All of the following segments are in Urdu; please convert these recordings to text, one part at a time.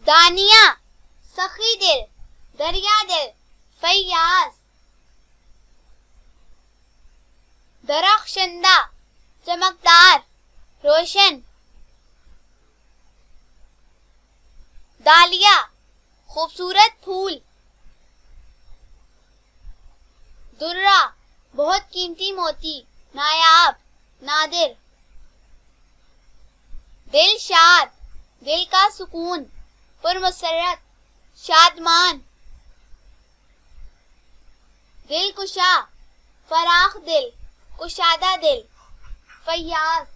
دانیہ سخی دل دریا دل فیاض درخشندہ چمکدار روشن دالیہ خوبصورت پھول درہ بہت قیمتی موتی نایاب نادر دل شاد دل کا سکون پرمسرت شادمان دل کشا فراخ دل کشادہ دل فیاض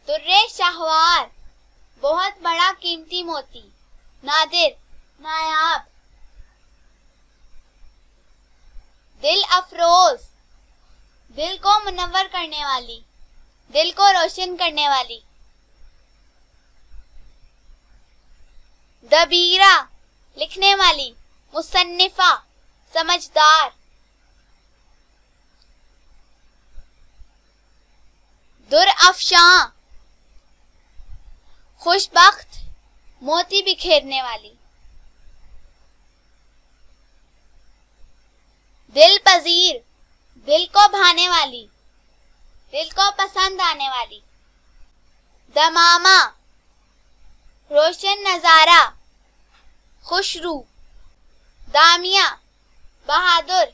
درے شاہوار بہت بڑا قیمتی موتی نادر نایاب دل افروز دل کو منور کرنے والی دل کو روشن کرنے والی دبیرہ لکھنے والی مصنفہ سمجھدار در افشاں خوش بخت موتی بکھیرنے والی دل پذیر دل کو بھانے والی دل کو پسند آنے والی دمامہ روشن نظارہ خوش روح دامیہ بہادر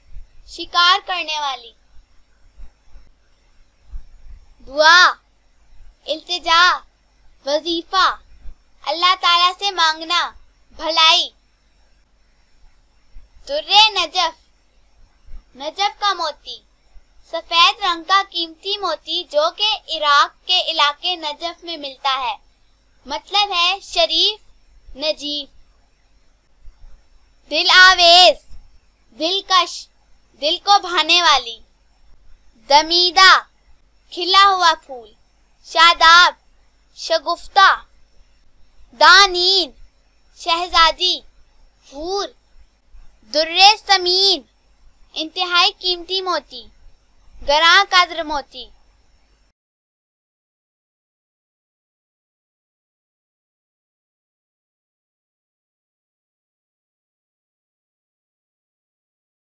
شکار کرنے والی دعا التجا وظیفہ اللہ تعالیٰ سے مانگنا بھلائی درے نجف نجف کا موتی سفید رنگ کا قیمتی موتی جو کہ عراق کے علاقے نجف میں ملتا ہے مطلب ہے شریف نجیف دل آویز دلکش دل کو بھانے والی دمیدہ کھلا ہوا پھول شاداب شگفتہ دانین شہزادی حور درے ثمین انتہائی قیمتی موتی گراں قدر موتی